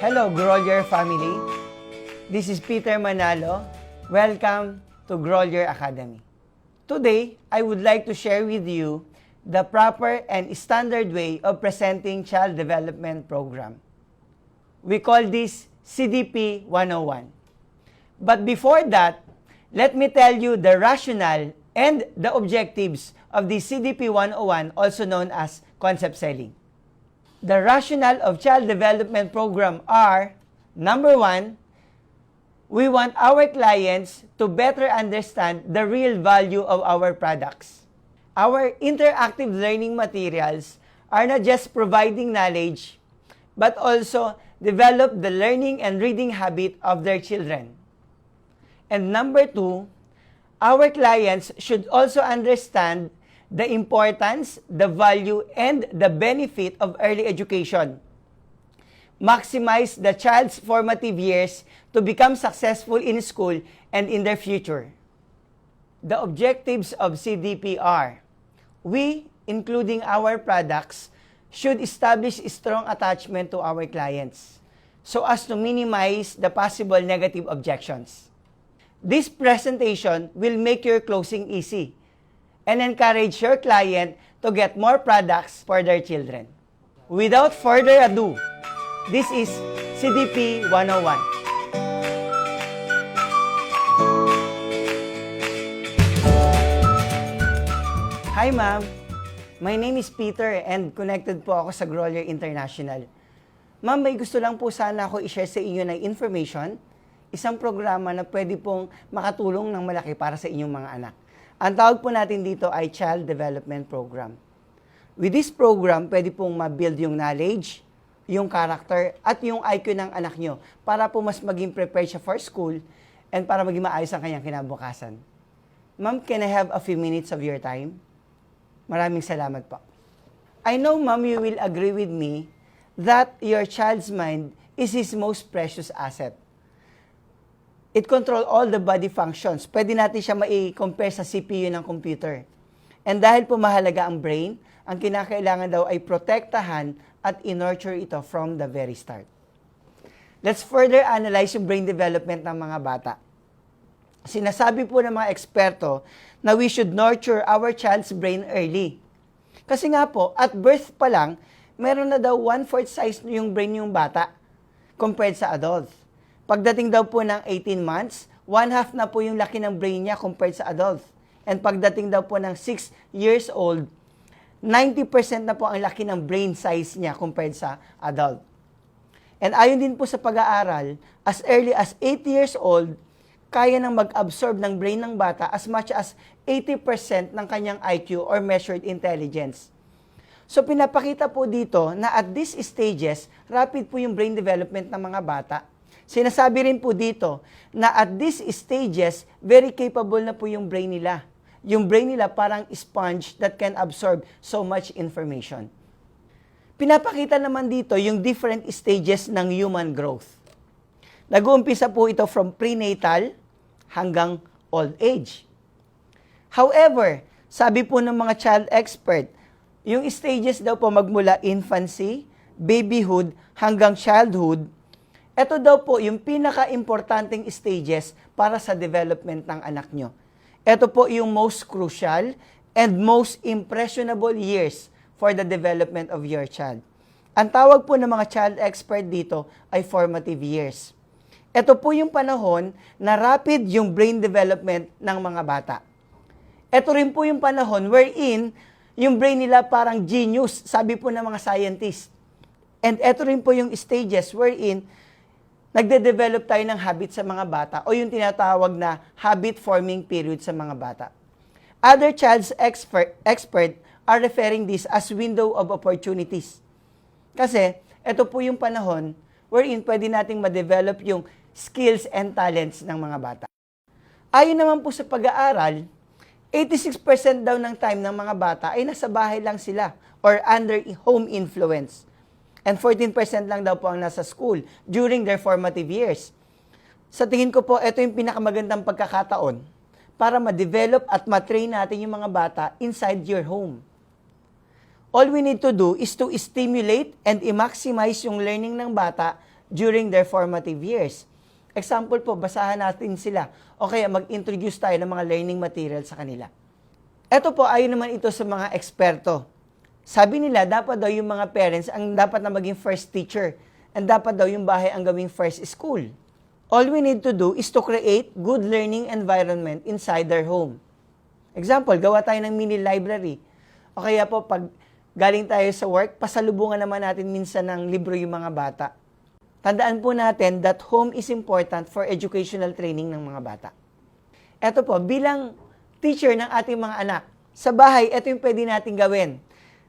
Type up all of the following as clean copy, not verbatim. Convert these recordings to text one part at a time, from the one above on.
Hello, Grolier family. This is Peter Manalo. Welcome to Grolier Academy. Today, I would like to share with you the proper and standard way of presenting Child Development Program. We call this CDP 101. But before that, let me tell you the rationale and the objectives of the CDP 101, also known as concept selling. The rationale of Child Development Program are, number one, we want our clients to better understand the real value of our products. Our interactive learning materials are not just providing knowledge, but also develop the learning and reading habit of their children. And number two, our clients should also understand the importance, the value, and the benefit of early education. Maximize the child's formative years to become successful in school and in their future. The objectives of CDP are, we, including our products, should establish strong attachment to our clients so as to minimize the possible negative objections. This presentation will make your closing easy and encourage your client to get more products for their children. Without further ado, this is CDP 101. Hi ma'am, my name is Peter and connected po ako sa Grolier International. Ma'am, may gusto lang po sana ako i-share sa inyo na information, isang programa na pwede pong makatulong ng malaki para sa inyong mga anak. Ang tawag po natin dito ay Child Development Program. With this program, pwede pong ma-build yung knowledge, yung character, at yung IQ ng anak nyo para po mas maging prepared siya for school and para maging maayos ang kanyang kinabukasan. Ma'am, can I have a few minutes of your time? Maraming salamat po. I know, ma'am, you will agree with me that your child's mind is his most precious asset. It controls all the body functions. Pwede natin siya mai-compare sa CPU ng computer. And dahil po mahalaga ang brain, ang kinakailangan daw ay protektahan at in-nurture ito from the very start. Let's further analyze yung brain development ng mga bata. Sinasabi po ng mga eksperto na we should nurture our child's brain early. Kasi nga po, at birth pa lang, meron na daw 1/4 size yung brain yung bata compared sa adult. Pagdating daw po ng 18 months, 1/2 na po yung laki ng brain niya compared sa adult. And pagdating daw po ng 6 years old, 90% na po ang laki ng brain size niya compared sa adult. And ayon din po sa pag-aaral, as early as 8 years old, kaya nang mag-absorb ng brain ng bata as much as 80% ng kanyang IQ or measured intelligence. So pinapakita po dito na at these stages, rapid po yung brain development ng mga bata. Sinasabi rin po dito na at these stages, very capable na po yung brain nila. Yung brain nila parang sponge that can absorb so much information. Pinapakita naman dito yung different stages ng human growth. Nag-uumpisa po ito from prenatal hanggang old age. However, sabi po ng mga child expert, yung stages daw po magmula infancy, babyhood hanggang childhood, ito daw po yung pinaka-importanting stages para sa development ng anak nyo. Ito po yung most crucial and most impressionable years for the development of your child. Ang tawag po ng mga child expert dito ay formative years. Ito po yung panahon na rapid yung brain development ng mga bata. Ito rin po yung panahon wherein yung brain nila parang genius, sabi po ng mga scientists. And ito rin po yung stages wherein nagde-develop tayo ng habit sa mga bata o yung tinatawag na habit-forming period sa mga bata. Other child's expert are referring this as window of opportunities. Kasi, ito po yung panahon wherein pwede nating ma-develop yung skills and talents ng mga bata. Ayon naman po sa pag-aaral, 86% daw ng time ng mga bata ay nasa bahay lang sila or under home influence. And 14% lang daw po ang nasa school during their formative years. Sa tingin ko po, ito yung pinakamagandang pagkakataon para ma-develop at ma-train natin yung mga bata inside your home. All we need to do is to stimulate and i-maximize yung learning ng bata during their formative years. Example po, basahan natin sila o kaya mag-introduce tayo ng mga learning material sa kanila. Ito po, ayon naman ito sa mga eksperto. Sabi nila, dapat daw yung mga parents ang dapat na maging first teacher and dapat daw yung bahay ang gawing first school. All we need to do is to create good learning environment inside their home. Example, gawa tayo ng mini library. O kaya po, pag galing tayo sa work, pasalubungan naman natin minsan ng libro yung mga bata. Tandaan po natin that home is important for educational training ng mga bata. Ito po, bilang teacher ng ating mga anak, sa bahay, ito yung pwede natin gawin.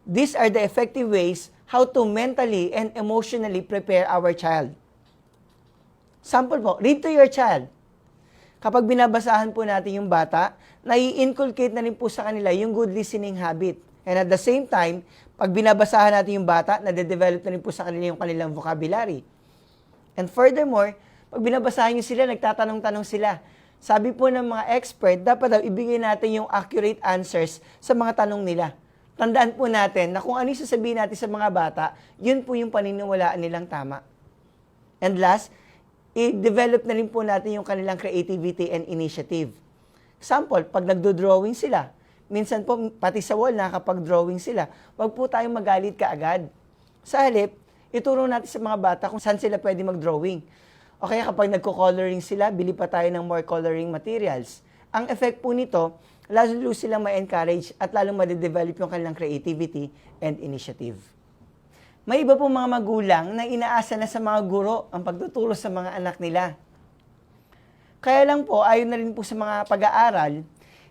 These are the effective ways how to mentally and emotionally prepare our child. Sample po, read to your child. Kapag binabasahan po natin yung bata, nai-inculcate na rin po sa kanila yung good listening habit. And at the same time, pag binabasahan natin yung bata, nade-develop na rin po sa kanila yung kanilang vocabulary. And furthermore, pag binabasahan nyo sila, nagtatanong-tanong sila. Sabi po ng mga expert, dapat daw ibigay natin yung accurate answers sa mga tanong nila. Tandaan po natin na kung ano yung sasabihin natin sa mga bata, yun po yung paniniwalaan nilang tama. And last, i-develop na rin po natin yung kanilang creativity and initiative. Example, pag nagdo-drawing sila, minsan po pati sa wall nakakapag-drawing sila, wag po tayong magalit kaagad. Sa halip, ituro natin sa mga bata kung saan sila pwede mag-drawing. O kaya kapag nagko-coloring sila, bili pa tayo ng more coloring materials. Ang effect po nito, lalo silang ma-encourage at lalong ma-develop yung kanilang creativity and initiative. May iba pong mga magulang na inaasa na sa mga guro ang pagtuturo sa mga anak nila. Kaya lang po, ayon na rin po sa mga pag-aaral,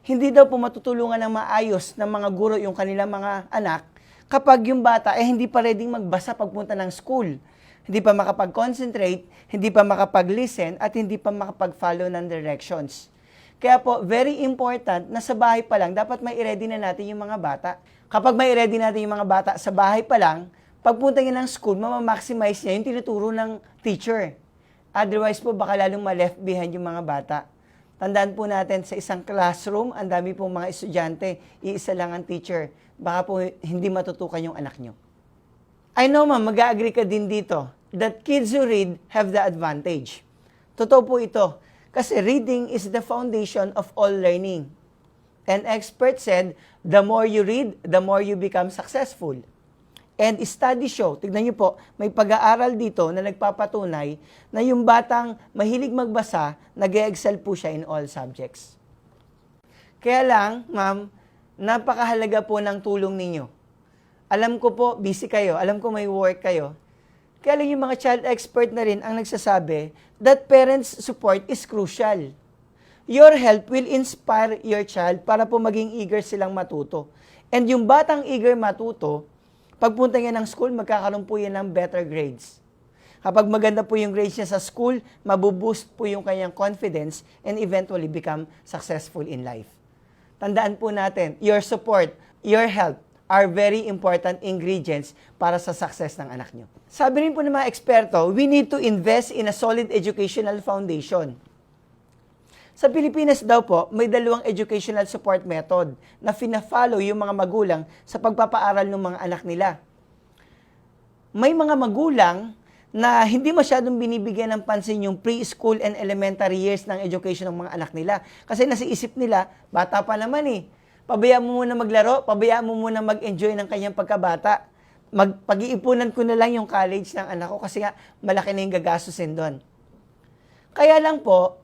hindi daw po matutulungan ng maayos ng mga guro yung kanilang mga anak kapag yung bata hindi pa reading magbasa pagpunta ng school. Hindi pa makapag-concentrate, hindi pa makapag-listen, at hindi pa makapag-follow ng directions. Kaya po, very important na sa bahay pa lang, dapat may i-ready na natin yung mga bata. Kapag may i-ready natin yung mga bata sa bahay pa lang, pagpunta niya ng school, mamamaximize niya yung tinuturo ng teacher. Otherwise po, baka lalong ma-left behind yung mga bata. Tandaan po natin, sa isang classroom, ang dami pong mga estudyante, iisa lang ang teacher. Baka po hindi matutukan yung anak nyo. I know ma'am, mag-agree ka din dito that kids who read have the advantage. Totoo po ito. Kasi reading is the foundation of all learning. An expert said, the more you read, the more you become successful. And studies show, tignan niyo po, may pag-aaral dito na nagpapatunay na yung batang mahilig magbasa, nag-excel po siya in all subjects. Kaya lang, ma'am, napakahalaga po ng tulong ninyo. Alam ko po, busy kayo, alam ko may work kayo. Kaya lang yung mga child expert na rin ang nagsasabi that parents' support is crucial. Your help will inspire your child para po maging eager silang matuto. And yung batang eager matuto, pagpunta niya ng school, magkakaroon po yan ng better grades. Kapag maganda po yung grades niya sa school, mabuboost po yung kanyang confidence and eventually become successful in life. Tandaan po natin, your support, your help, are very important ingredients para sa success ng anak nyo. Sabi rin po ng mga eksperto, we need to invest in a solid educational foundation. Sa Pilipinas daw po, may 2 educational support method na fina-follow yung mga magulang sa pagpapaaral ng mga anak nila. May mga magulang na hindi masyadong binibigyan ng pansin yung preschool and elementary years ng education ng mga anak nila. Kasi nasa isip nila, bata pa naman eh. Pabayaan mo muna maglaro, pabayaan mo muna mag-enjoy ng kanyang pagkabata. Pag-iipunan ko na lang yung college ng anak ko kasi nga malaki na yung gagastusin doon. Kaya lang po,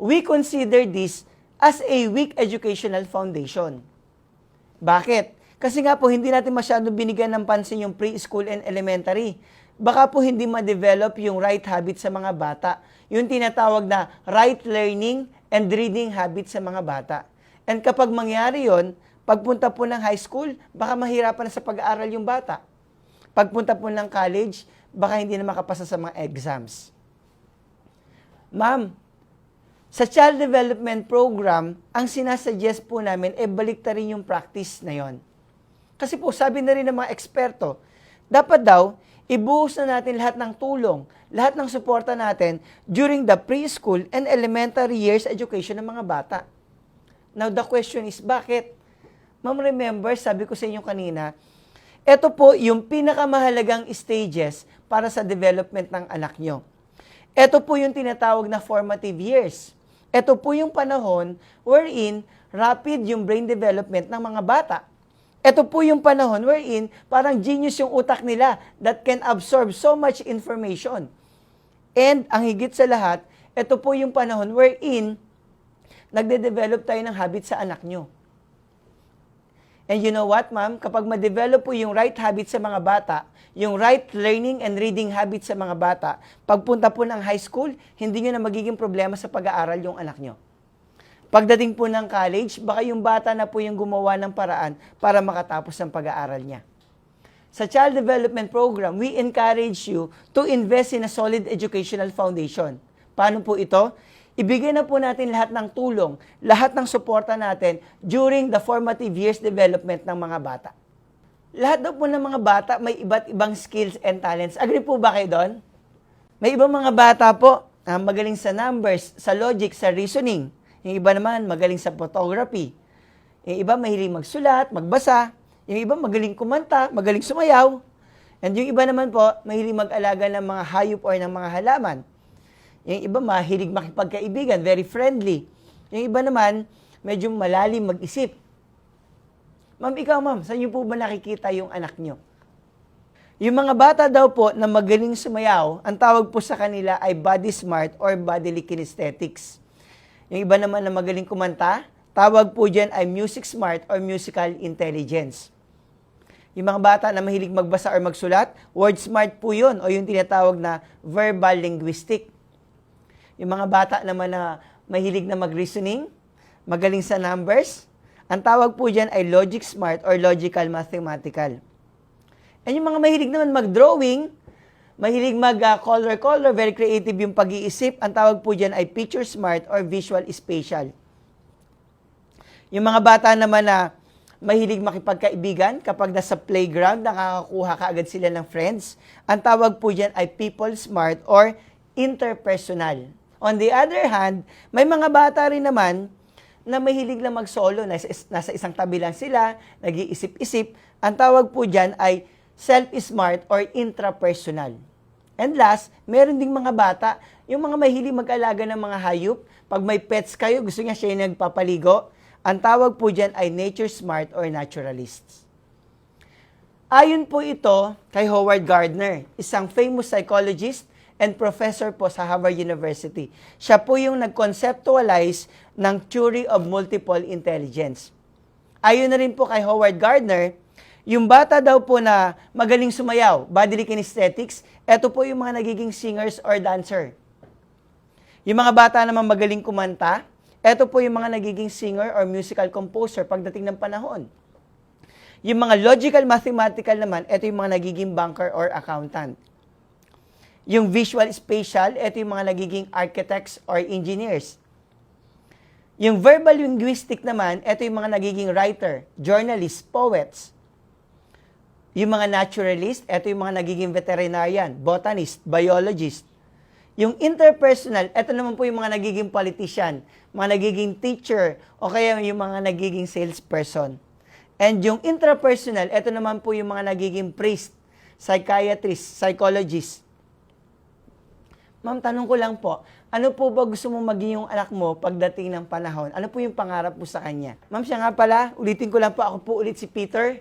we consider this as a weak educational foundation. Bakit? Kasi nga po, hindi natin masyadong binigyan ng pansin yung preschool and elementary. Baka po hindi ma-develop yung right habit sa mga bata. Yung tinatawag na right learning and reading habit sa mga bata. And kapag mangyari yon, pagpunta po ng high school, baka mahirapan na sa pag-aaral yung bata. Pagpunta po ng college, baka hindi na makapasa sa mga exams. Ma'am, sa child development program, ang sinasuggest po namin, baliktarin yung practice na yon. Kasi po, sabi na rin ng mga eksperto, dapat daw, ibuhos na natin lahat ng tulong, lahat ng suporta natin during the preschool and elementary years education ng mga bata. Now, the question is, bakit? Ma'am, remember, sabi ko sa inyo kanina, ito po yung pinakamahalagang stages para sa development ng anak nyo. Ito po yung tinatawag na formative years. Ito po yung panahon wherein rapid yung brain development ng mga bata. Ito po yung panahon wherein parang genius yung utak nila that can absorb so much information. And ang higit sa lahat, ito po yung panahon wherein nagde-develop tayo ng habit sa anak nyo. And you know what, ma'am? Kapag ma-develop po yung right habit sa mga bata, yung right learning and reading habit sa mga bata, pagpunta po ng high school, hindi nyo na magiging problema sa pag-aaral yung anak nyo. Pagdating po ng college, baka yung bata na po yung gumawa ng paraan para makatapos ng pag-aaral niya. Sa Child Development Program, we encourage you to invest in a solid educational foundation. Paano po ito? Ibigay na po natin lahat ng tulong, lahat ng suporta natin during the formative years development ng mga bata. Lahat daw po ng mga bata may iba't ibang skills and talents. Agree po ba kayo doon? May ibang mga bata po magaling sa numbers, sa logic, sa reasoning. Yung iba naman magaling sa photography. Yung iba mahilig magsulat, magbasa. Yung iba magaling kumanta, magaling sumayaw. And yung iba naman po mahilig mag-alaga ng mga hayop or ng mga halaman. Yung iba mahilig makipagkaibigan, very friendly. Yung iba naman, medyo malalim mag-isip. Ma'am, ikaw ma'am, saan niyo po ba nakikita yung anak niyo? Yung mga bata daw po na magaling sumayaw, ang tawag po sa kanila ay body smart or bodily kinesthetics. Yung iba naman na magaling kumanta, tawag po dyan ay music smart or musical intelligence. Yung mga bata na mahilig magbasa or magsulat, word smart po yun o yung tinatawag na verbal linguistic. Yung mga bata naman na mahilig na mag-reasoning, magaling sa numbers, ang tawag po dyan ay logic smart or logical mathematical. And yung mga mahilig naman mag-drawing, mahilig mag-color, very creative yung pag-iisip, ang tawag po dyan ay picture smart or visual spatial. Yung mga bata naman na mahilig makipagkaibigan, kapag nasa playground, nakakakuha kaagad sila ng friends, ang tawag po dyan ay people smart or interpersonal. On the other hand, may mga bata rin naman na mahilig lang mag-solo, nasa isang tabi lang sila, nag-iisip-isip. Ang tawag po dyan ay self-smart or intrapersonal. And last, meron ding mga bata, yung mga mahilig mag-alaga ng mga hayop, pag may pets kayo, gusto niya siya yung nagpapaligo, ang tawag po dyan ay nature smart or naturalists. Ayon po ito kay Howard Gardner, isang famous psychologist and professor po sa Harvard University. Siya po yung nag-conceptualize ng theory of multiple intelligence. Ayon na rin po kay Howard Gardner, yung bata daw po na magaling sumayaw, bodily kinesthetics, eto po yung mga nagiging singers or dancer. Yung mga bata naman magaling kumanta, eto po yung mga nagiging singer or musical composer pagdating ng panahon. Yung mga logical mathematical naman, eto yung mga nagiging banker or accountant. Yung visual spatial, ito yung mga nagiging architects or engineers. Yung verbal linguistic naman, ito yung mga nagiging writer, journalists, poets. Yung mga naturalist, ito yung mga nagiging veterinarian, botanist, biologist. Yung interpersonal, ito naman po yung mga nagiging politician, mga nagiging teacher, o kaya yung mga nagiging salesperson. And yung intrapersonal, ito naman po yung mga nagiging priest, psychiatrist, psychologist. Ma'am, tanong ko lang po, ano po ba gusto mong maging yung anak mo pagdating ng panahon? Ano po yung pangarap mo sa kanya? Ma'am, siya nga pala, ulitin ko lang po, ako po ulit si Peter.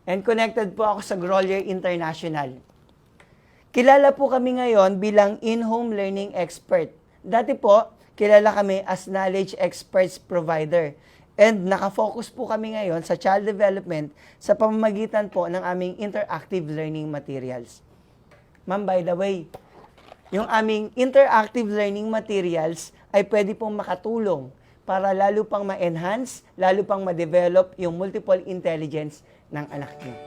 And connected po ako sa Grolier International. Kilala po kami ngayon bilang in-home learning expert. Dati po, kilala kami as knowledge experts provider. And nakafocus po kami ngayon sa child development sa pamamagitan po ng aming interactive learning materials. Ma'am, by the way, yung aming interactive learning materials ay pwede pong makatulong para lalo pang ma-enhance, lalo pang ma-develop yung multiple intelligence ng anak niyo.